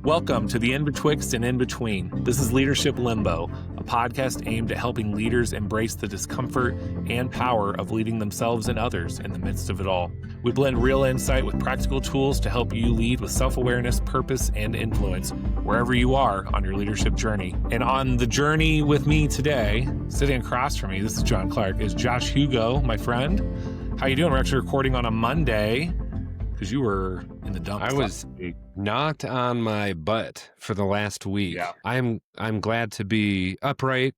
Welcome to the In-Betwixt and In-Between. This is Leadership Limbo, a podcast aimed at helping leaders embrace the discomfort and power of leading themselves and others in the midst of it all. We blend real insight with practical tools to help you lead with self-awareness, purpose, and influence wherever you are on your leadership journey. And on the journey with me today, sitting across from me, this is John Clark, is Josh Hugo, my friend. How you doing? We're actually recording on a Monday because you were in the dumps. I was knocked on my butt for the last week. Yeah. I'm glad to be upright.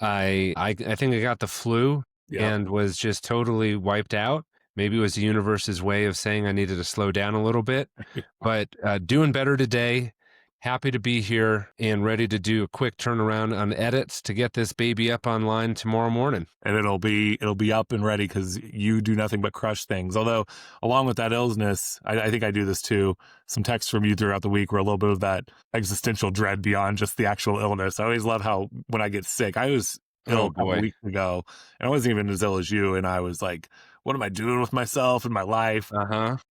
I think I got the flu and was just totally wiped out. Maybe it was the universe's way of saying I needed to slow down a little bit, but doing better today. Happy to be here and ready to do a quick turnaround on edits to get this baby up online tomorrow morning. And it'll be up and ready because you do nothing but crush things. Although, along with that illness, I think I do this too. Some texts from you throughout the week were a little bit of that existential dread beyond just the actual illness. I always love how when I get sick, I was ill a couple weeks ago, and I wasn't even as ill as you, and I was like, what am I doing with myself and my life?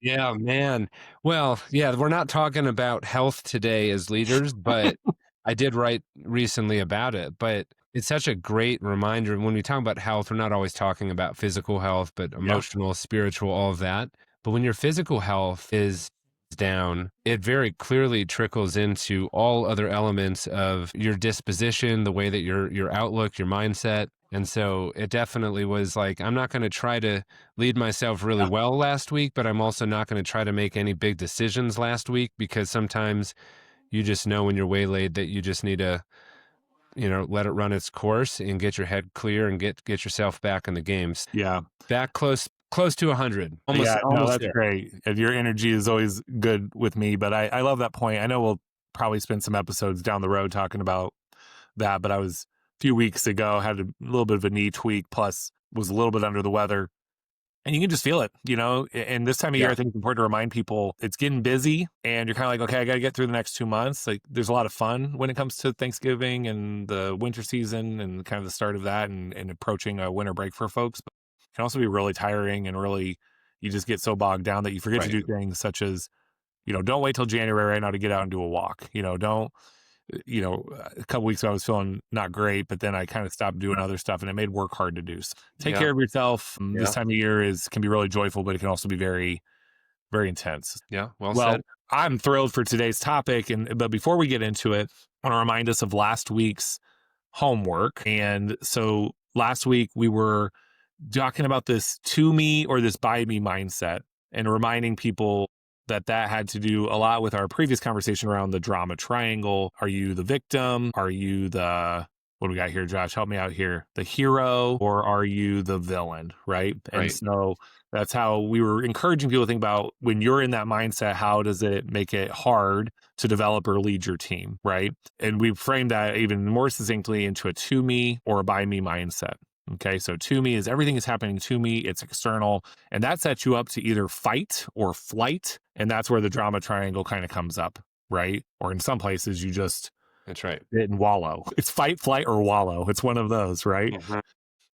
Yeah, man. Well, yeah, we're not talking about health today as leaders, but I did write recently about it. But it's such a great reminder. When we talk about health, we're not always talking about physical health, but emotional, spiritual, all of that. But when your physical health is down, it very clearly trickles into all other elements of your disposition, the way that your outlook, your mindset. And so it definitely was like, I'm not going to try to lead myself really well last week, but I'm also not going to try to make any big decisions last week, because sometimes you just know when you're waylaid that you just need to, let it run its course and get your head clear and get yourself back in the games. Yeah. Back close to 100. Almost that's there. Great. And your energy is always good with me, but I love that point. I know we'll probably spend some episodes down the road talking about that, but I was few weeks ago, had a little bit of a knee tweak, plus was a little bit under the weather. And you can just feel it, and this time of year, I think it's important to remind people it's getting busy and you're kind of like, okay, I got to get through the next 2 months. Like there's a lot of fun when it comes to Thanksgiving and the winter season and kind of the start of that and approaching a winter break for folks. But it can also be really tiring and really, you just get so bogged down that you forget to do things such as, don't wait till January right now to get out and do a walk. Don't, a couple weeks ago I was feeling not great, but then I kind of stopped doing other stuff and it made work hard to do. So take care of yourself. This time of year can be really joyful, but it can also be very, very intense. Yeah. Well said. I'm thrilled for today's topic. But before we get into it, I want to remind us of last week's homework. And so last week we were talking about this to me or this by me mindset and reminding people that had to do a lot with our previous conversation around the drama triangle. Are you the victim? Are you what do we got here, Josh? Help me out here. The hero, or are you the villain, right? And so that's how we were encouraging people to think about when you're in that mindset, how does it make it hard to develop or lead your team, right? And we framed that even more succinctly into a to me or a by me mindset. Okay, so to me is everything is happening to me, it's external, and that sets you up to either fight or flight, and that's where the drama triangle kind of comes up, right? Or in some places you just sit and wallow. It's fight, flight, or wallow. It's one of those, right?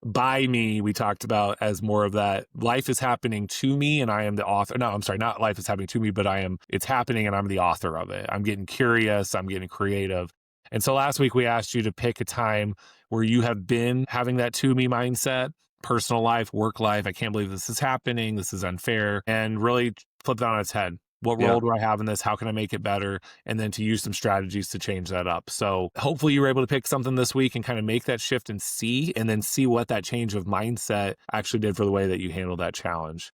By me, we talked about as more of that life is happening to me and I am the author. No, I'm sorry, not life is happening to me, but it's happening and I'm the author of it. I'm getting curious, I'm getting creative. And so last week we asked you to pick a time where you have been having that to me mindset, personal life, work life. I can't believe this is happening. This is unfair. And really flip that on its head. What role do I have in this? How can I make it better? And then to use some strategies to change that up. So hopefully you were able to pick something this week and kind of make that shift and see what that change of mindset actually did for the way that you handled that challenge.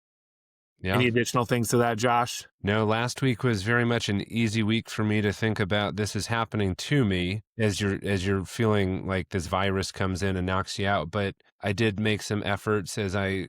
Yeah. Any additional things to that, Josh? No, last week was very much an easy week for me to think about this is happening to me as you're feeling like this virus comes in and knocks you out. But I did make some efforts as I,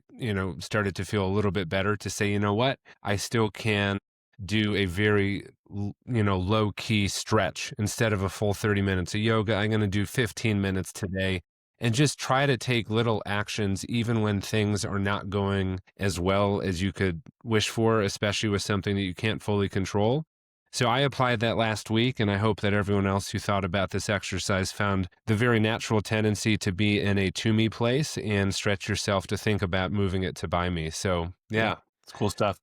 started to feel a little bit better to say, you know what, I still can do a very, low key stretch instead of a full 30 minutes of yoga. I'm going to do 15 minutes today. And just try to take little actions even when things are not going as well as you could wish for, especially with something that you can't fully control. So I applied that last week, and I hope that everyone else who thought about this exercise found the very natural tendency to be in a to me place and stretch yourself to think about moving it to by me. So, yeah. It's cool stuff.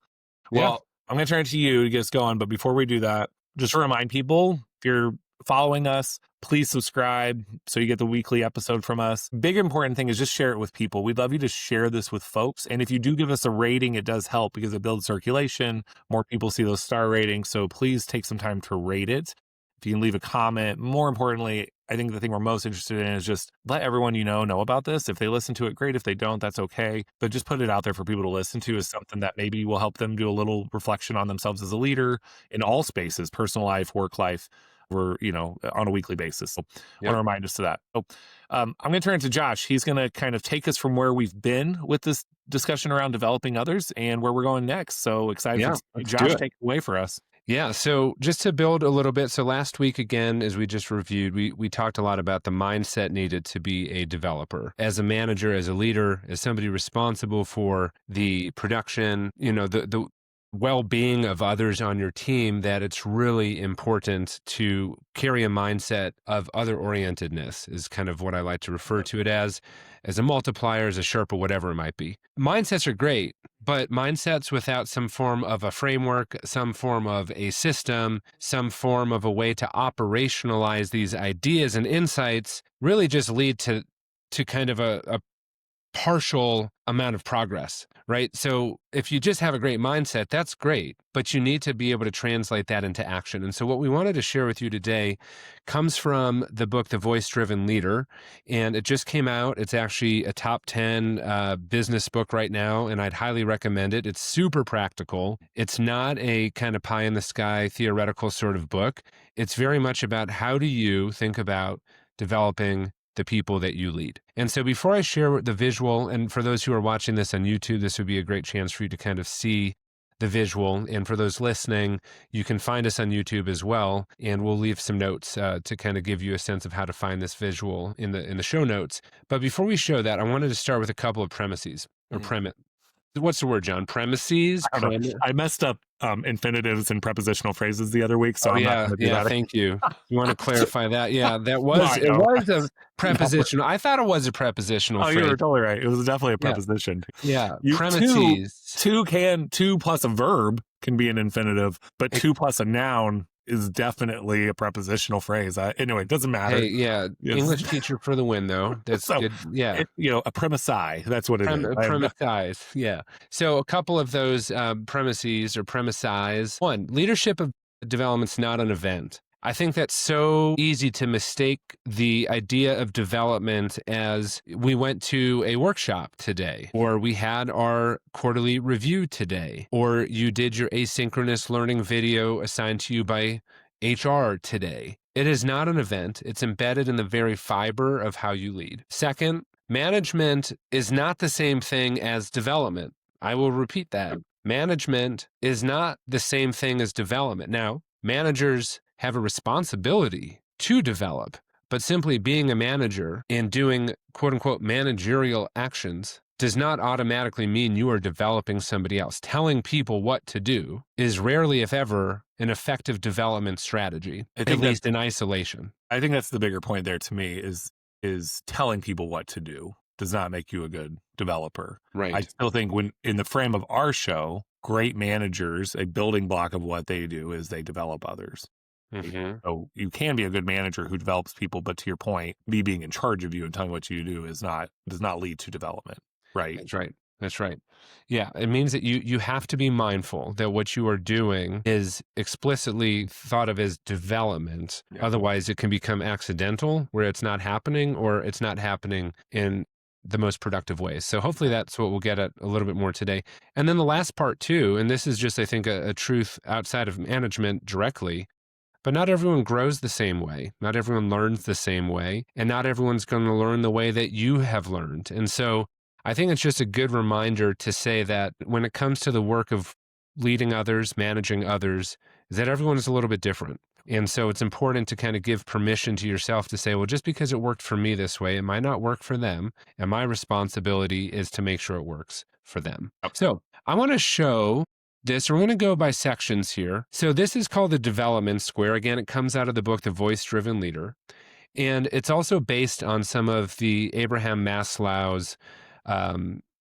Well, I'm going to turn it to you to get us going. But before we do that, just to remind people, if you're following us, please subscribe so you get the weekly episode from us. Big important thing is just share it with people. We'd love you to share this with folks. And if you do give us a rating, it does help because it builds circulation. More people see those star ratings. So please take some time to rate it. If you can leave a comment, more importantly, I think the thing we're most interested in is just let everyone you know about this. If they listen to it, great. If they don't, that's okay. But just put it out there for people to listen to is something that maybe will help them do a little reflection on themselves as a leader in all spaces, personal life, work life, or, on a weekly basis. So I want to remind us to that. So I'm going to turn to Josh. He's going to kind of take us from where we've been with this discussion around developing others and where we're going next. So excited for Josh to take it away for us. Yeah. So just to build a little bit. So last week, again, as we just reviewed, we talked a lot about the mindset needed to be a developer. As a manager, as a leader, as somebody responsible for the production, the well-being of others on your team, that it's really important to carry a mindset of other-orientedness is kind of what I like to refer to it as a multiplier, as a Sherpa, whatever it might be. Mindsets are great, but mindsets without some form of a framework, some form of a system, some form of a way to operationalize these ideas and insights really just lead to kind of a partial amount of progress, right? So if you just have a great mindset, that's great, but you need to be able to translate that into action. And so what we wanted to share with you today comes from the book, The Voice-Driven Leader, and it just came out. It's actually a top 10 business book right now, and I'd highly recommend it. It's super practical. It's not a kind of pie-in-the-sky theoretical sort of book. It's very much about how do you think about developing the people that you lead. And so before I share the visual, and for those who are watching this on YouTube, this would be a great chance for you to kind of see the visual. And for those listening, you can find us on YouTube as well. And we'll leave some notes to kind of give you a sense of how to find this visual in the show notes. But before we show that, I wanted to start with a couple of premises or What's the word, John? Premises? I messed up infinitives and prepositional phrases the other week, so I'm not going to do that. Thank you. You want to clarify that? Yeah, it was a prepositional. I thought it was a prepositional phrase. You were totally right. It was definitely a preposition. Yeah, premises. Two plus a verb can be an infinitive, but two plus a noun is definitely a prepositional phrase. Anyway, it doesn't matter. Hey, English teacher for the win, though. That's good. Yeah. A premisi. That's what it is. Premises. Yeah. So a couple of those premises or premises. One, leadership of development's not an event. I think that's so easy to mistake the idea of development as we went to a workshop today, or we had our quarterly review today, or you did your asynchronous learning video assigned to you by HR today. It is not an event. It's embedded in the very fiber of how you lead. Second, management is not the same thing as development. I will repeat that. Management is not the same thing as development. Now, managers have a responsibility to develop, but simply being a manager and doing quote unquote managerial actions does not automatically mean you are developing somebody else. Telling people what to do is rarely, if ever, an effective development strategy, at least in isolation. I think that's the bigger point there to me is telling people what to do does not make you a good developer. Right. I still think when in the frame of our show, great managers, a building block of what they do is they develop others. Mm-hmm. So you can be a good manager who develops people, but to your point, me being in charge of you and telling what you do does not lead to development, right? That's right. Yeah, it means that you have to be mindful that what you are doing is explicitly thought of as development. Yeah. Otherwise, it can become accidental, where it's not happening, or it's not happening in the most productive ways. So hopefully that's what we'll get at a little bit more today. And then the last part too, and this is just, I think, a truth outside of management directly, but not everyone grows the same way. Not everyone learns the same way. And not everyone's going to learn the way that you have learned. And so I think it's just a good reminder to say that when it comes to the work of leading others, managing others, is that everyone is a little bit different. And so it's important to kind of give permission to yourself to say, well, just because it worked for me this way, it might not work for them. And my responsibility is to make sure it works for them. So I want to show this. We're going to go by sections here. So this is called the development square. Again, it comes out of the book, The Voice-Driven Leader. And it's also based on some of the Abraham Maslow's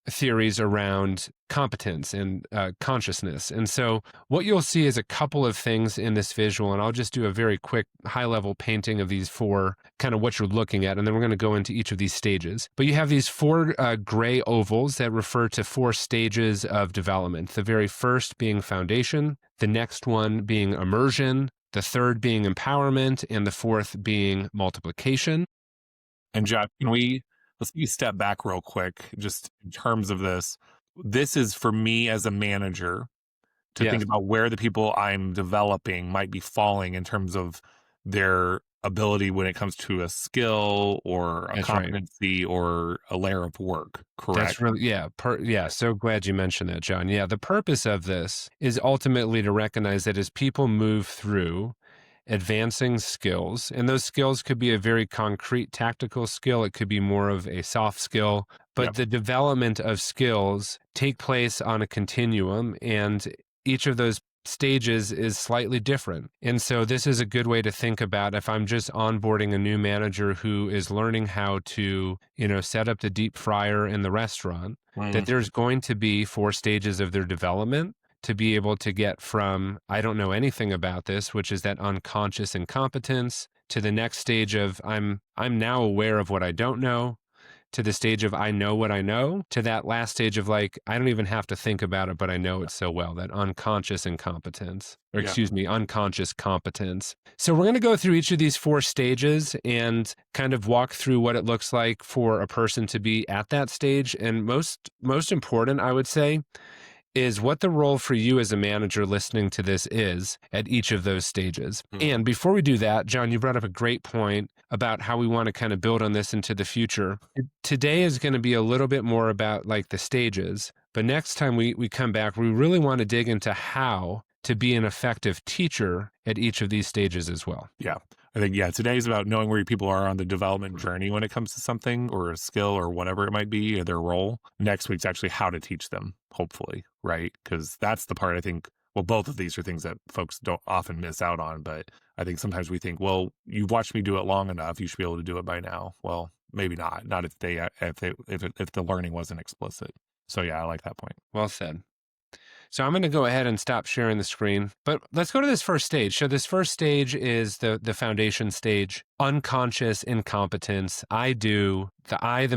theories around competence and consciousness. And so what you'll see is a couple of things in this visual, and I'll just do a very quick high-level painting of these four, kind of what you're looking at, and then we're going to go into each of these stages. But you have these four gray ovals that refer to four stages of development. The very first being foundation, the next one being immersion, the third being empowerment, and the fourth being multiplication. And Jeff, let's step back real quick, just in terms of this. This is for me as a manager to think about where the people I'm developing might be falling in terms of their ability when it comes to a skill or a competency or a layer of work, correct? That's really, so glad you mentioned that, John. Yeah, the purpose of this is ultimately to recognize that as people move through advancing skills, and those skills could be a very concrete tactical skill, it could be more of a soft skill, but the development of skills take place on a continuum, and each of those stages is slightly different. And so this is a good way to think about if I'm just onboarding a new manager who is learning how to, set up the deep fryer in the restaurant, that there's going to be 4 stages of their development to be able to get from, I don't know anything about this, which is that unconscious incompetence, to the next stage of I'm now aware of what I don't know, to the stage of I know what I know, to that last stage of like, I don't even have to think about it, but I know it so well, that unconscious incompetence, or unconscious competence. So we're going to go through each of these 4 stages and kind of walk through what it looks like for a person to be at that stage. And most important, I would say, is what the role for you as a manager listening to this is at each of those stages. And before we do that, John, you brought up a great point about how we want to kind of build on this into the future. Today is going to be a little bit more about like the stages, but next time we come back, we really want to dig into how to be an effective teacher at each of these stages as well. Yeah. I think, today is about knowing where people are on the development journey when it comes to something or a skill or whatever it might be, or their role. Next week's actually how to teach them, hopefully, right? Because that's the part I think, both of these are things that folks don't often miss out on, but I think sometimes we think, well, you've watched me do it long enough, you should be able to do it by now. Well, maybe not if the learning wasn't explicit. So I like that point. Well said. So I'm going to go ahead and stop sharing the screen, but let's go to this first stage. So this first stage is the foundation stage, unconscious incompetence. The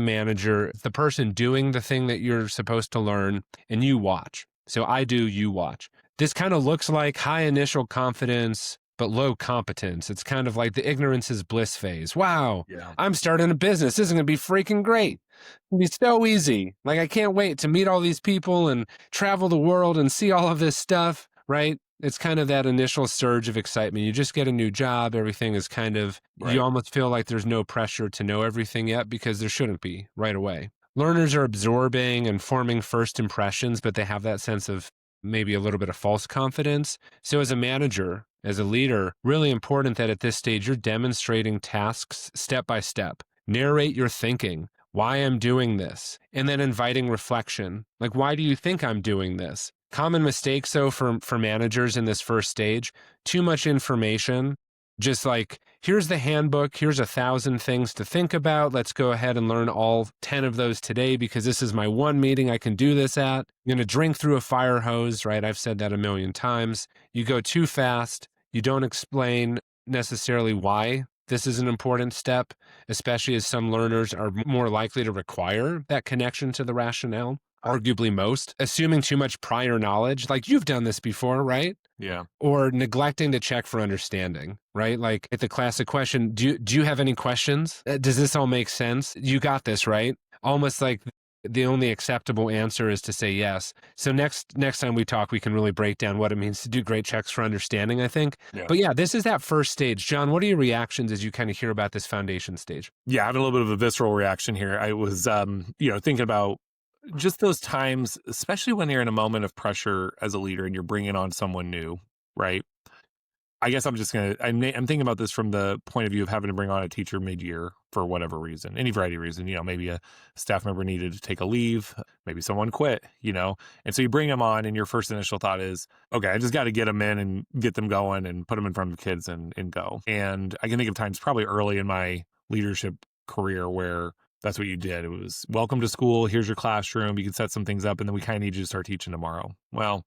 manager, the person doing the thing that you're supposed to learn, and you watch. So you watch. This kind of looks like high initial confidence, but low competence. It's kind of like the ignorance is bliss phase. Wow, I'm starting a business. This is going to be freaking great. It'll be so easy. Like, I can't wait to meet all these people and travel the world and see all of this stuff, right? It's kind of that initial surge of excitement. You just get a new job. Everything is kind of, you almost feel like there's no pressure to know everything yet because there shouldn't be right away. Learners are absorbing and forming first impressions, but they have that sense of maybe a little bit of false confidence. So as a manager, as a leader, really important that at this stage, you're demonstrating tasks step by step. Narrate your thinking. Why I'm doing this, and then inviting reflection. Like, why do you think I'm doing this? Common mistakes, though, for managers in this first stage, too much information, just like, here's the handbook, here's 1,000 things to think about. Let's go ahead and learn all 10 of those today because this is my one meeting I can do this at. I'm going to drink through a fire hose, right? I've said that a million times. You go too fast. You don't explain necessarily why this is an important step, especially as some learners are more likely to require that connection to the rationale, arguably most. Assuming too much prior knowledge, like you've done this before, right? Yeah. Or neglecting to check for understanding, right? Like the classic question, do you have any questions? Does this all make sense? You got this, right? Almost like the only acceptable answer is to say yes. So next time we talk, we can really break down what it means to do great checks for understanding, I think. Yeah. But this is that first stage. John, what are your reactions as you kind of hear about this foundation stage? Yeah, I have a little bit of a visceral reaction here. I was, thinking about just those times, especially when you're in a moment of pressure as a leader and you're bringing on someone new, right? I guess I'm thinking about this from the point of view of having to bring on a teacher mid-year for whatever reason, any variety of reason, maybe a staff member needed to take a leave, maybe someone quit, and so you bring them on and your first initial thought is, okay, I just got to get them in and get them going and put them in front of the kids and go. And I can think of times probably early in my leadership career where That's what you did. It was welcome to school. Here's your classroom. You can set some things up, and then we kind of need you to start teaching tomorrow. Well,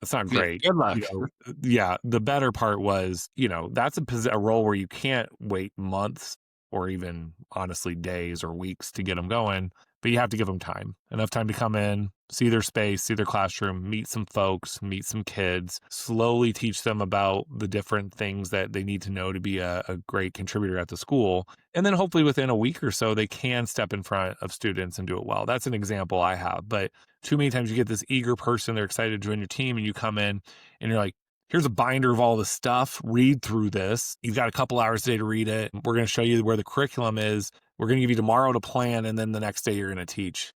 that's not Yeah, great. good luck. You know, yeah. The better part was, that's a role where you can't wait months or even honestly days or weeks to get them going, but you have to give them time, enough time to come in, see their space, see their classroom, meet some folks, meet some kids, slowly teach them about the different things that they need to know to be a great contributor at the school. And then hopefully within a week or so, they can step in front of students and do it well. That's an example I have. But too many times you get this eager person, they're excited to join your team, and you come in and you're like, here's a binder of all the stuff. Read through this. You've got a couple hours today to read it. We're going to show you where the curriculum is. We're going to give you tomorrow to plan, and then the next day you're going to teach.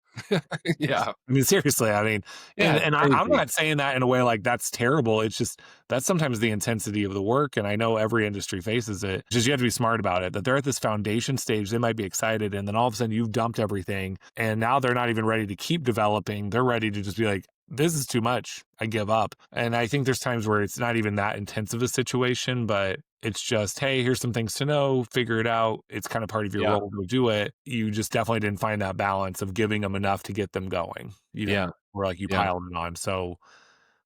Yeah. I mean, seriously, Yeah, and I'm crazy. not saying that in a way like that's terrible. It's just that's sometimes the intensity of the work. And I know every industry faces it. Just you have to be smart about it, that they're at this foundation stage. They might be excited. And then all of a sudden you've dumped everything. And now they're not even ready to keep developing. They're ready to just be like, this is too much. I give up. And I think there's times where it's not even that intense of a situation, but it's just, hey, here's some things to know, figure it out. It's kind of part of your Yeah. role to do it. You just definitely didn't find that balance of giving them enough to get them going, Yeah. where like you Yeah. piled it on. So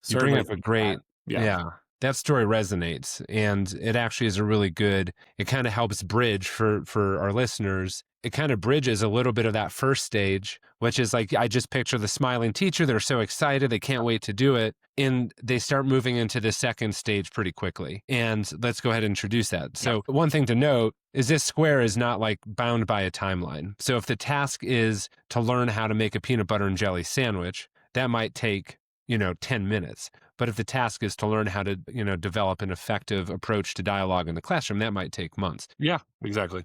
You bring certainly up a think that. great, Yeah. yeah, that story resonates. And it actually is a really good, it kind of helps bridge for our listeners. It kind of bridges a little bit of that first stage, which is like, I just picture the smiling teacher. They're so excited. They can't wait to do it. And they start moving into the second stage pretty quickly. And let's go ahead and introduce that. So one thing to note is this square is not like bound by a timeline. So if the task is to learn how to make a peanut butter and jelly sandwich, that might take 10 minutes. But if the task is to learn how to, develop an effective approach to dialogue in the classroom, that might take months. Yeah, exactly.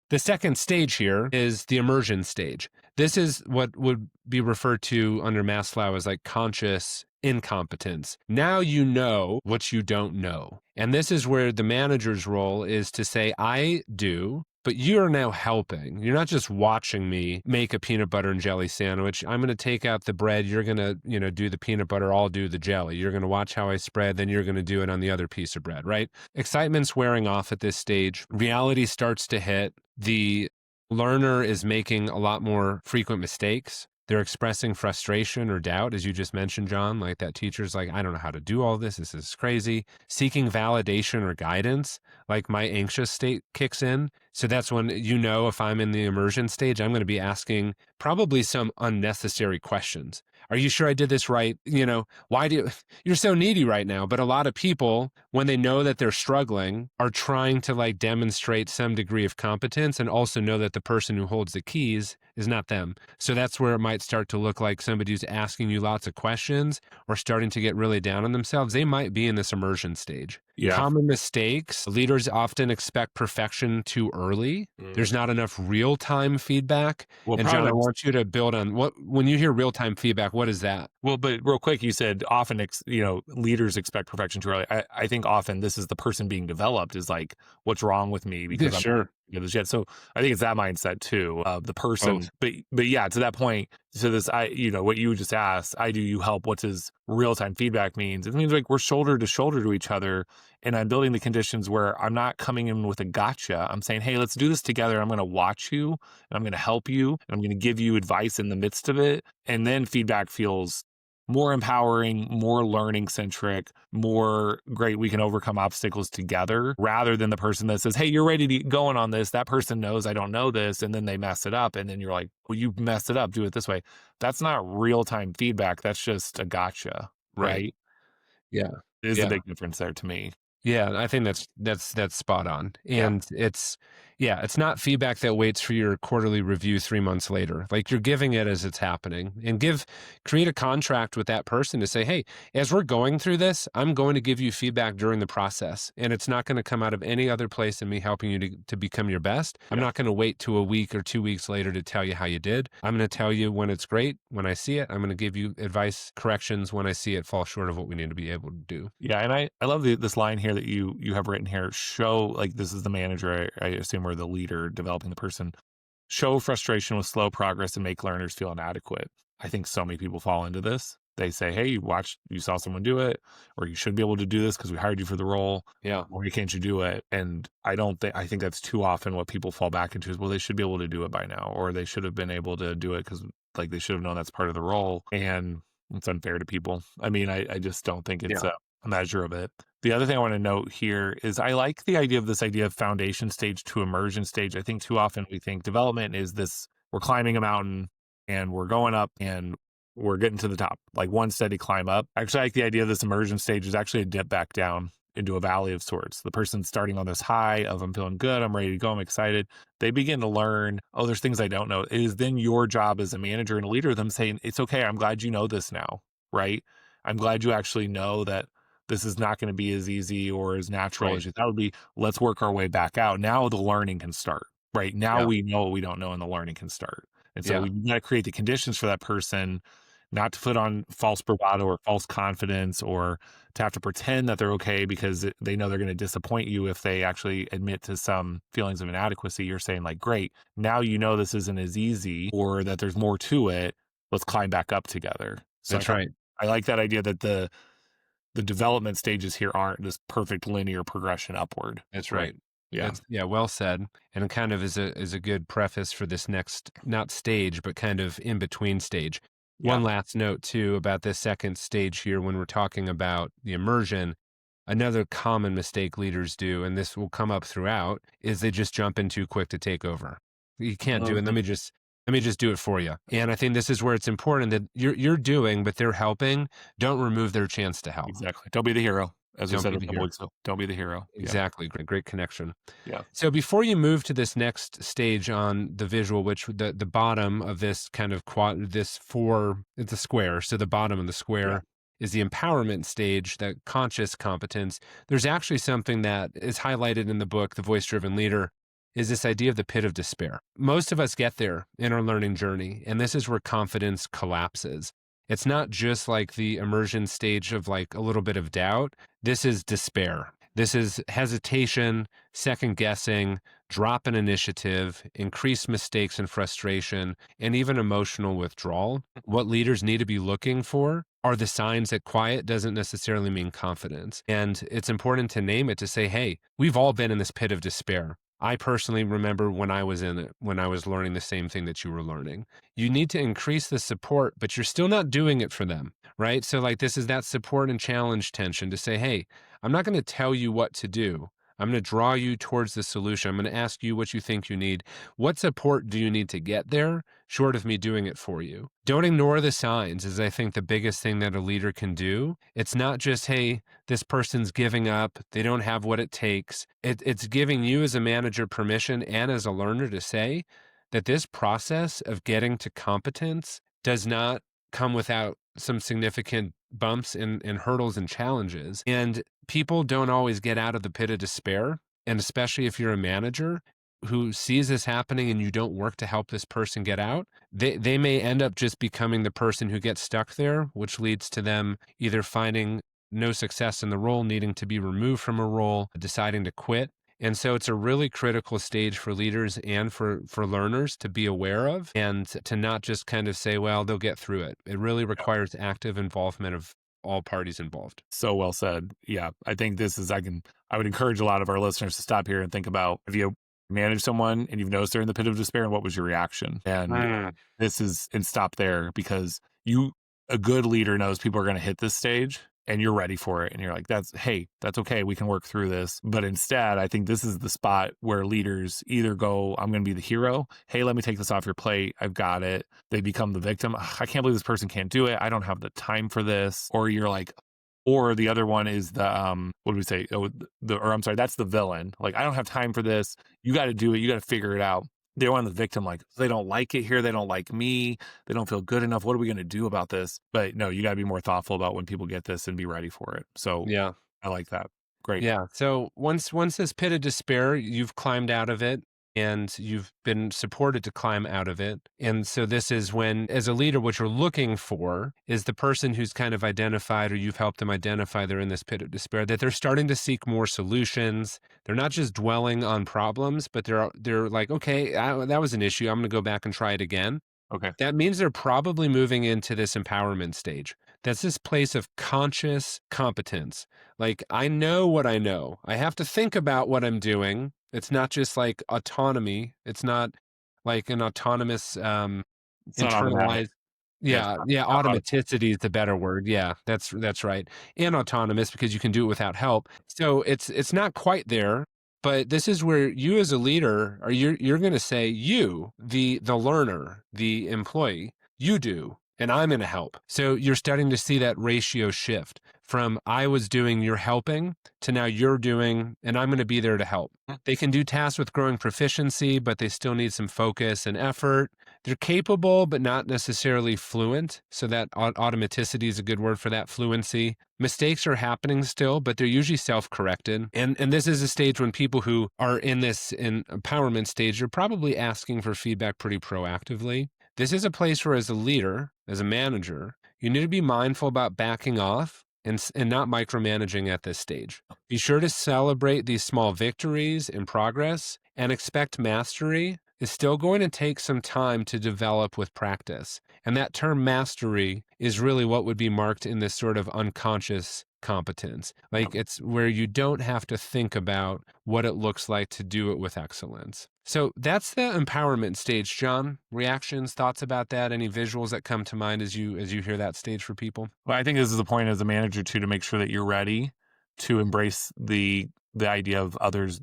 The second stage here is the immersion stage. This is what would be referred to under Maslow as like conscious incompetence. Now you know what you don't know. And this is where the manager's role is to say, I do, but you're now helping. You're not just watching me make a peanut butter and jelly sandwich. I'm going to take out the bread. You're going to, do the peanut butter. I'll do the jelly. You're going to watch how I spread. Then you're going to do it on the other piece of bread, right? Excitement's wearing off at this stage. Reality starts to hit. The learner is making a lot more frequent mistakes. They're expressing frustration or doubt, as you just mentioned, John, like that teacher's like, I don't know how to do all this. This is crazy. Seeking validation or guidance, like my anxious state kicks in. So that's when, if I'm in the immersion stage, I'm going to be asking probably some unnecessary questions. Are you sure I did this right? Why you're so needy right now? But a lot of people, when they know that they're struggling, are trying to like demonstrate some degree of competence and also know that the person who holds the keys is not them. So that's where it might start to look like somebody who's asking you lots of questions or starting to get really down on themselves. They might be in this immersion stage. Yeah. Common mistakes. Leaders often expect perfection too early. There's not enough real-time feedback. Well, and John, I want you to build on when you hear real-time feedback, what is that? Well, but real quick, you said often, leaders expect perfection too early. I think often this is the person being developed is like, what's wrong with me because I'm Sure. not doing this yet. So I think it's that mindset too, the person. Both. But yeah, to that point, so this, what you just asked, I do, you help. What does real-time feedback means? It means like we're shoulder to shoulder to each other, and I'm building the conditions where I'm not coming in with a gotcha. I'm saying, hey, let's do this together. I'm going to watch you, and I'm going to help you, and I'm going to give you advice in the midst of it, and then feedback feels more empowering, more learning centric, more great. We can overcome obstacles together rather than the person that says, hey, you're ready to get going on this. That person knows I don't know this. And then they mess it up. And then you're like, well, you messed it up. Do it this way. That's not real time feedback. That's just a gotcha. Right. Yeah. There's a big difference there to me. Yeah, I think that's spot on. And it's not feedback that waits for your quarterly review 3 months later. Like you're giving it as it's happening, and create a contract with that person to say, hey, as we're going through this, I'm going to give you feedback during the process, and it's not going to come out of any other place than me helping you to become your best. I'm not going to wait to a week or 2 weeks later to tell you how you did. I'm going to tell you when it's great, when I see it. I'm going to give you advice, corrections when I see it fall short of what we need to be able to do. Yeah, and I love this line here that you have written here. Show, like this is the manager, I assume, or the leader developing the person. Show frustration with slow progress and make learners feel inadequate. I think so many people fall into this. They say, hey, you saw someone do it, or you should be able to do this because we hired you for the role. Yeah. Why can't you do it? And I think that's too often what people fall back into is, well, they should be able to do it by now, or they should have been able to do it because like they should have known that's part of the role. And it's unfair to people. I mean, I just don't think it's Yeah. a measure of it. The other thing I want to note here is I like the idea of foundation stage to immersion stage. I think too often we think development is this, we're climbing a mountain and we're going up and we're getting to the top, like one steady climb up. Actually, I like the idea of this immersion stage is actually a dip back down into a valley of sorts. The person's starting on this high of I'm feeling good, I'm ready to go, I'm excited. They begin to learn, oh, there's things I don't know. It is then your job as a manager and a leader, them saying, it's okay, I'm glad you know this now, right? I'm glad you actually know that this is not going to be as easy or as natural Right. as you thought it would be. Let's work our way back out. Now the learning can start, right? Now Yeah. we know what we don't know and the learning can start. And so Yeah. we got to create the conditions for that person not to put on false bravado or false confidence or to have to pretend that they're okay because they know they're going to disappoint you if they actually admit to some feelings of inadequacy. You're saying like, great, now you know this isn't as easy or that there's more to it. Let's climb back up together. So That's right. I like that idea that the development stages here aren't this perfect linear progression upward. That's Right. right. Yeah. That's yeah, well said. And it kind of is a good preface for this next not stage, but kind of in between stage. Yeah. One last note too about this second stage here when we're talking about the immersion. Another common mistake leaders do, and this will come up throughout, is they just jump in too quick to take over. You can't do it. Mhm. Let me just do it for you. And I think this is where it's important that you're doing, but they're helping. Don't remove their chance to help. Exactly. Don't be the hero. As we Don't said be a the couple hero. weeks ago. Don't be the hero. Yeah. Exactly. Great connection. Yeah. So before you move to this next stage on the visual, which the bottom of this kind of it's a square. So the bottom of the Yeah. square is the empowerment stage, that conscious competence. There's actually something that is highlighted in the book, The Voice-Driven Leader, is this idea of the pit of despair. Most of us get there in our learning journey, and this is where confidence collapses. It's not just like the immersion stage of like a little bit of doubt. This is despair. This is hesitation, second guessing, drop in initiative, increased mistakes and frustration, and even emotional withdrawal. What leaders need to be looking for are the signs that quiet doesn't necessarily mean confidence. And it's important to name it, to say, hey, we've all been in this pit of despair. I personally remember when I was in it, when I was learning the same thing that you were learning. You need to increase the support, but you're still not doing it for them, right? So like this is that support and challenge tension to say, hey, I'm not going to tell you what to do. I'm going to draw you towards the solution. I'm going to ask you what you think you need. What support do you need to get there, short of me doing it for you? Don't ignore the signs, is I think the biggest thing that a leader can do. It's not just, hey, this person's giving up, they don't have what it takes. It's giving you as a manager permission and as a learner to say that this process of getting to competence does not come without some significant bumps and hurdles and challenges. And people don't always get out of the pit of despair. And especially if you're a manager who sees this happening and you don't work to help this person get out, they may end up just becoming the person who gets stuck there, which leads to them either finding no success in the role, needing to be removed from a role, deciding to quit. And so it's a really critical stage for leaders and for learners to be aware of, and to not just kind of say, well, they'll get through it. It really requires active involvement of all parties involved. So well said. Yeah. I think I would encourage a lot of our listeners to stop here and think about, if you manage someone and you've noticed they're in the pit of despair, and what was your reaction? And stop there, because a good leader knows people are going to hit this stage and you're ready for it. And you're like, that's okay. We can work through this. But instead, I think this is the spot where leaders either go, I'm going to be the hero. Hey, let me take this off your plate. I've got it. They become the victim. I can't believe this person can't do it. I don't have the time for this. Or you're like, or the other one is the, what do we say? That's the villain. Like, I don't have time for this. You got to do it. You got to figure it out. They're on the victim, like, they don't like it here. They don't like me. They don't feel good enough. What are we going to do about this? But no, you got to be more thoughtful about when people get this and be ready for it. So Yeah. I like that. Great. Yeah. So once this pit of despair, you've climbed out of it and you've been supported to climb out of it. And so this is when, as a leader, what you're looking for is the person who's kind of identified, or you've helped them identify they're in this pit of despair, that they're starting to seek more solutions. They're not just dwelling on problems, but they're like, okay, that was an issue. I'm going to go back and try it again. Okay. That means they're probably moving into this empowerment stage, That's this place of conscious competence. Like, I know what I know. I have to think about what I'm doing. It's not just like autonomy. It's not like an autonomous It's not automatic. internalized. Yeah, it's Yeah, yeah, not automatic. automaticity is the better word. Yeah, that's right. And autonomous because you can do it without help. So it's not quite there, but this is where you as a leader are you're going to say you, the learner, the employee, you do, and I'm going to help. So you're starting to see that ratio shift from I was doing, you're helping, to now you're doing, and I'm going to be there to help. They can do tasks with growing proficiency, but they still need some focus and effort. They're capable, but not necessarily fluent. So that automaticity is a good word for that, fluency. Mistakes are happening still, but they're usually self-corrected. And this is a stage when people who are in this empowerment stage are probably asking for feedback pretty proactively. This is a place where, as a leader, as a manager, you need to be mindful about backing off and not micromanaging at this stage. Be sure to celebrate these small victories in progress and expect mastery is still going to take some time to develop with practice. And that term mastery is really what would be marked in this sort of unconscious competence. Like it's where you don't have to think about what it looks like to do it with excellence. So that's the empowerment stage, John. Reactions, thoughts about that? Any visuals that come to mind as you hear that stage for people? Well, I think this is the point as a manager too, to make sure that you're ready to embrace the idea of others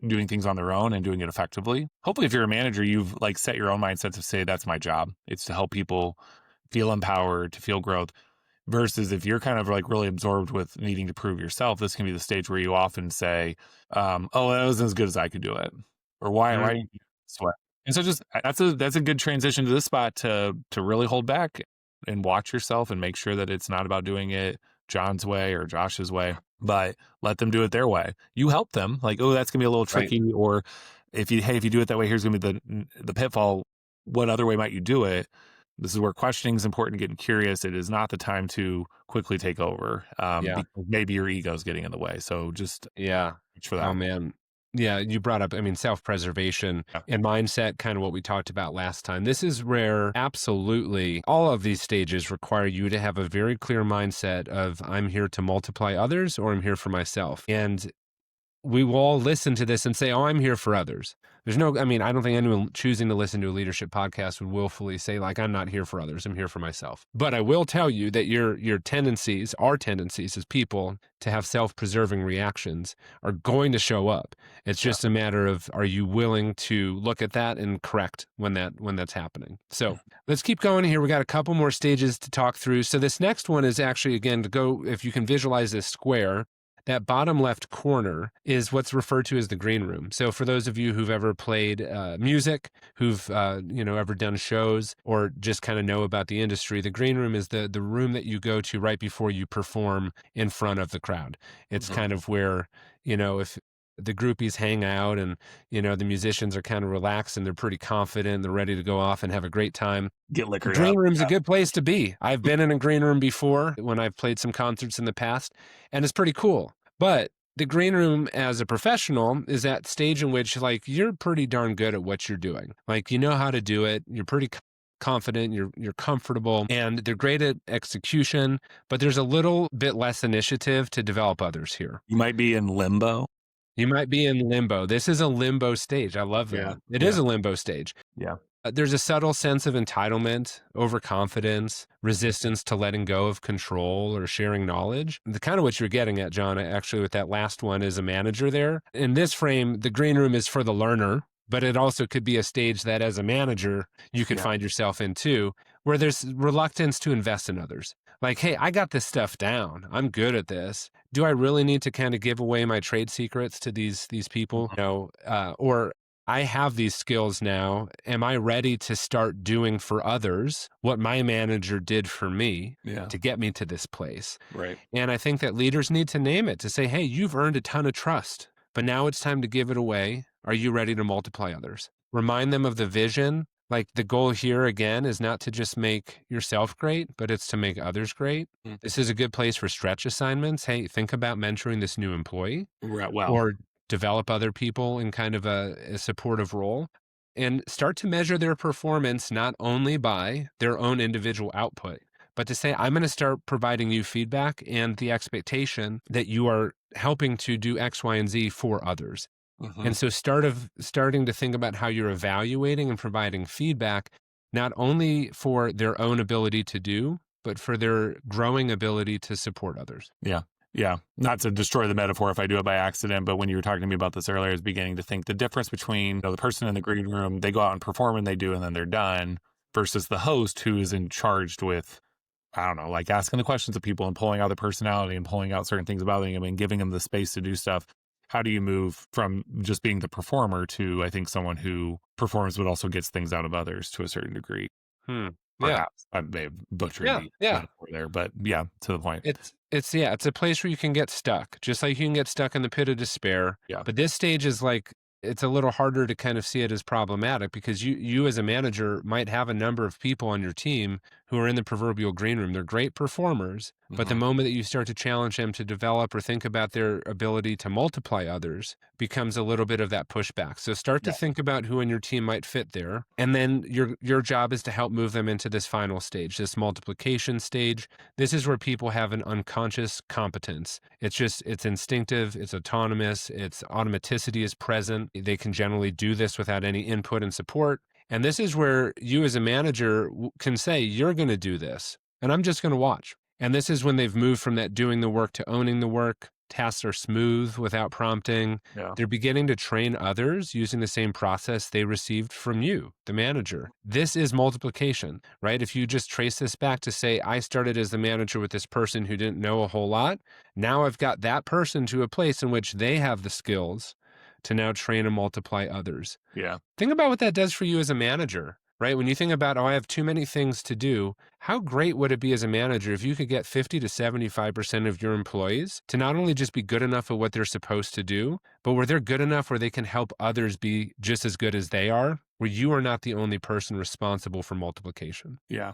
doing things on their own and doing it effectively. Hopefully, if you're a manager, you've like set your own mindset to say that's my job. It's to help people feel empowered, to feel growth. Versus if you're kind of like really absorbed with needing to prove yourself, this can be the stage where you often say, "Oh, that wasn't as good as I could do it," or "Why didn't you sweat?" And so, just that's a good transition to this spot to really hold back and watch yourself and make sure that it's not about doing it John's way or Josh's way, but let them do it their way. You help them, like, "Oh, that's gonna be a little Right. tricky," or if you do it that way, here's gonna be the pitfall. What other way might you do it? This is where questioning is important, getting curious. It is not the time to quickly take over, Yeah. because maybe your ego is getting in the way. So just Yeah. reach for Oh, that. man. Yeah, you brought up, I mean, self-preservation Yeah. and mindset, kind of what we talked about last time. This is where absolutely all of these stages require you to have a very clear mindset of I'm here to multiply others or I'm here for myself. And we will all listen to this and say, "Oh, I'm here for others." There's no, I mean, I don't think anyone choosing to listen to a leadership podcast would willfully say, like, "I'm not here for others. I'm here for myself." But I will tell you that your tendencies, our tendencies as people to have self-preserving reactions are going to show up. It's Yeah. just a matter of, are you willing to look at that and correct when that's happening? So let's keep going here. We got a couple more stages to talk through. So this next one is actually, again, to go, if you can visualize this square, that bottom left corner is what's referred to as the green room. So for those of you who've ever played music, who've ever done shows or just kind of know about the industry, the green room is the room that you go to right before you perform in front of the crowd. It's kind of where, if the groupies hang out and, the musicians are kind of relaxed and they're pretty confident, they're ready to go off and have a great time. Get liquored Green up. room's a good place to be. I've been in a green room before when I've played some concerts in the past, and it's pretty cool. But the green room as a professional is that stage in which, like, you're pretty darn good at what you're doing. Like, you know how to do it. You're pretty confident, you're comfortable, and they're great at execution, but there's a little bit less initiative to develop others here. You might be in limbo. You might be in limbo. This is a limbo stage. I love Yeah. that. It is a limbo stage. Yeah. There's a subtle sense of entitlement, overconfidence, resistance to letting go of control or sharing knowledge. The kind of what you're getting at, John, actually, with that last one is a manager there. In this frame, the green room is for the learner, but it also could be a stage that as a manager, you could find yourself in too, where there's reluctance to invest in others. Like, hey, I got this stuff down. I'm good at this. Do I really need to kind of give away my trade secrets to these people? Or I have these skills now. Am I ready to start doing for others what my manager did for me to get me to this place? Right. And I think that leaders need to name it, to say, hey, you've earned a ton of trust, but now it's time to give it away. Are you ready to multiply others? Remind them of the vision. Like, the goal here, again, is not to just make yourself great, but it's to make others great. This is a good place for stretch assignments. Hey, think about mentoring this new employee. Right. Well, Or develop other people in kind of a supportive role, and start to measure their performance not only by their own individual output, but to say, I'm going to start providing you feedback and the expectation that you are helping to do X, Y, and Z for others. Mhm. And so starting to think about how you're evaluating and providing feedback, not only for their own ability to do, but for their growing ability to support others. Yeah. Yeah. Not to destroy the metaphor if I do it by accident, but when you were talking to me about this earlier, I was beginning to think the difference between, the person in the green room, they go out and perform and they do, and then they're done, versus the host who is in charged with, I don't know, like asking the questions of people and pulling out the personality and pulling out certain things about them and giving them the space to do stuff. How do you move from just being the performer to, I think, someone who performs but also gets things out of others to a certain degree? Hmm. Yeah. Perhaps I may have butchered Yeah. the Yeah. metaphor there, but yeah, to the point. It's a place where you can get stuck, just like you can get stuck in the pit of despair. Yeah. But this stage is like, it's a little harder to kind of see it as problematic because you as a manager might have a number of people on your team who are in the proverbial green room. They're great performers, but the Mhm. moment that you start to challenge them to develop or think about their ability to multiply others becomes a little bit of that pushback. So start to Yeah. think about who in your team might fit there. And then your job is to help move them into this final stage, this multiplication stage. This is where people have an unconscious competence. It's instinctive, it's autonomous, its automaticity is present. They can generally do this without any input and support. And this is where you as a manager can say, you're going to do this, and I'm just going to watch. And this is when they've moved from that doing the work to owning the work. Tasks are smooth without prompting. Yeah. They're beginning to train others using the same process they received from you, the manager. This is multiplication, right? If you just trace this back to say, I started as the manager with this person who didn't know a whole lot. Now I've got that person to a place in which they have the skills to now train and multiply others. Yeah. Think about what that does for you as a manager, right? When you think about, oh, I have too many things to do, how great would it be as a manager if you could get 50 to 75% of your employees to not only just be good enough at what they're supposed to do, but where they're good enough where they can help others be just as good as they are, where you are not the only person responsible for multiplication. Yeah.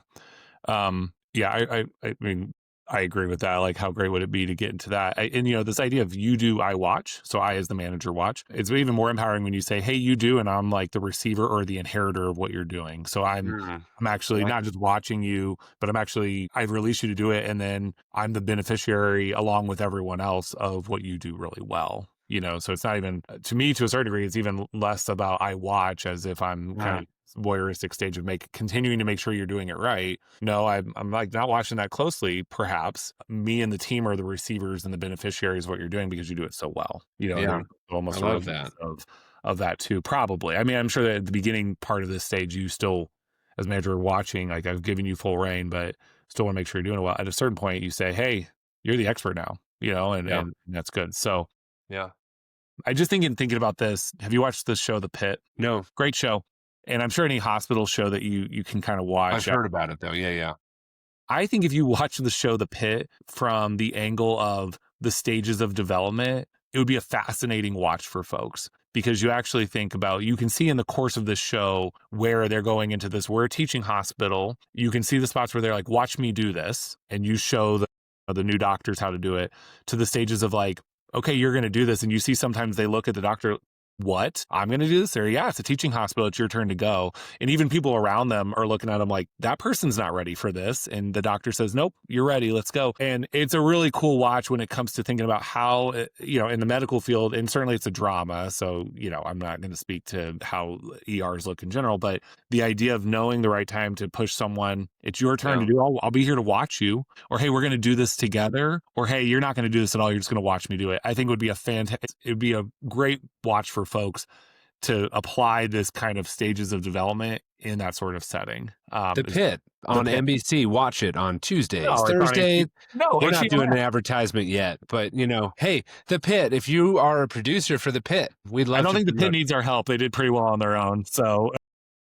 Yeah, I mean, I agree with that. Like, how great would it be to get into that? And this idea of you do, I watch. So I, as the manager, watch. It's even more empowering when you say, "Hey, you do," and I'm like the receiver or the inheritor of what you're doing. So I'm I actually like not just watching you, but I've released you to do it, and then I'm the beneficiary along with everyone else of what you do really well. So it's not even, to me, to a certain degree, it's even less about I watch, as if I'm kind Yeah. of voyeuristic stage of continuing to make sure you're doing it right. No, I'm like not watching that closely. Perhaps me and the team are the receivers and the beneficiaries of what you're doing because you do it so well. Yeah. There's I almost a love release that. of that too. Probably. I mean, I'm sure that at the beginning part of this stage, you still, as manager, are watching. Like, I've given you full reign, but still want to make sure you're doing it well. At a certain point, you say, "Hey, you're the expert now," Yeah. and that's good. So Yeah. I just thinking about this. Have you watched this show, The Pit? No, Great show. And I'm sure any hospital show that you can kind of I've watch. heard about it though. Yeah. Yeah. I think if you watch the show The Pit from the angle of the stages of development, it would be a fascinating watch for folks, because you actually think about, you can see in the course of this show where they're going into this, we're a teaching hospital. You can see the spots where they're like, watch me do this. And you show the new doctors how to do it, to the stages of like, okay, you're going to do this. And you see sometimes they look at the doctor, what? I'm going to do this? Or, yeah, it's a teaching hospital. It's your turn to go. And even people around them are looking at them like, that person's not ready for this. And the doctor says, nope, you're ready. Let's go. And it's a really cool watch when it comes to thinking about how, in the medical field, and certainly it's a drama. So, I'm not going to speak to how ERs look in general, but the idea of knowing the right time to push someone, it's your turn Yeah. to do, I'll be here to watch you. Or, hey, we're going to do this together. Or, hey, you're not going to do this at all. You're just going to watch me do it. I think would be it would be a great watch for folks to apply this kind of stages of development in that sort of setting. The Pit on Pit. NBC. Watch it on Tuesdays, No, it's on Thursdays. HBO. No, We're not HBO doing an Max. advertisement yet, but hey, The Pit. If you are a producer for The Pit, we'd love. I don't think the Pit promote. needs our help. They did pretty well on their own. So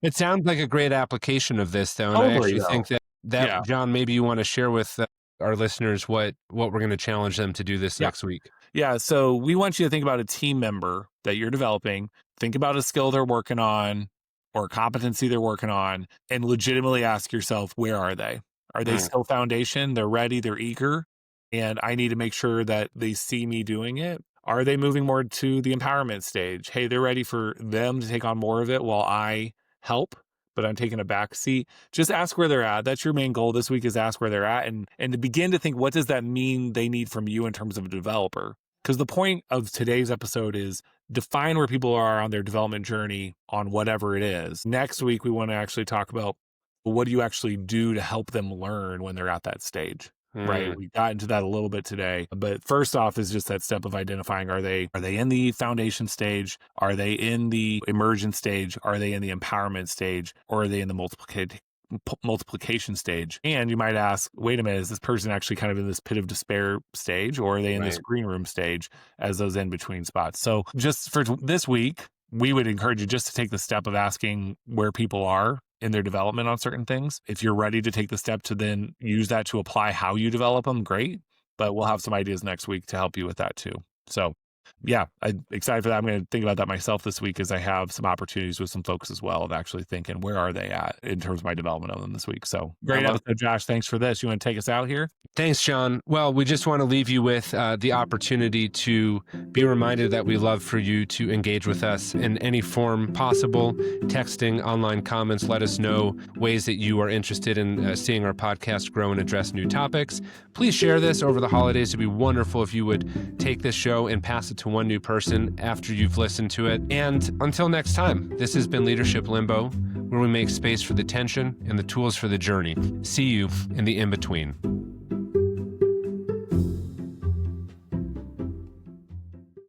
It sounds like a great application of this, though, and I totally, actually though. think that Yeah. John, maybe you want to share with our listeners what we're going to challenge them to do this Yeah. next week. Yeah. So we want you to think about a team member that you're developing. Think about a skill they're working on or a competency they're working on, and legitimately ask yourself, where are they? Are they still foundation? They're ready. They're eager. And I need to make sure that they see me doing it. Are they moving more to the empowerment stage? Hey, they're ready for them to take on more of it while I help, but I'm taking a back seat. Just ask where they're at. That's your main goal this week, is ask where they're at and to begin to think, what does that mean they need from you in terms of a developer? Because the point of today's episode is define where people are on their development journey on whatever it is. Next week, we want to actually talk about, well, what do you actually do to help them learn when they're at that stage? Right. We got into that a little bit today, but first off is just that step of identifying, are they in the foundation stage? Are they in the immersion stage? Are they in the empowerment stage? Or are they in the multiplication stage? And you might ask, wait a minute, is this person actually kind of in this pit of despair stage, or are they in this green room stage as those in between spots? So just for this week, we would encourage you just to take the step of asking where people are in their development on certain things. If you're ready to take the step to then use that to apply how you develop them, great. But we'll have some ideas next week to help you with that too. So yeah, I'm excited for that. I'm going to think about that myself this week, as I have some opportunities with some folks as well of actually thinking, where are they at in terms of my development of them this week? So great episode, Josh. Thanks for this. You want to take us out here? Thanks, John. Well, we just want to leave you with the opportunity to be reminded that we love for you to engage with us in any form possible. Texting, online comments, let us know ways that you are interested in seeing our podcast grow and address new topics. Please share this over the holidays. It'd be wonderful if you would take this show and pass it to one new person after you've listened to it. And until next time, this has been Leadership Limbo, where we make space for the tension and the tools for the journey. See you in the in-between.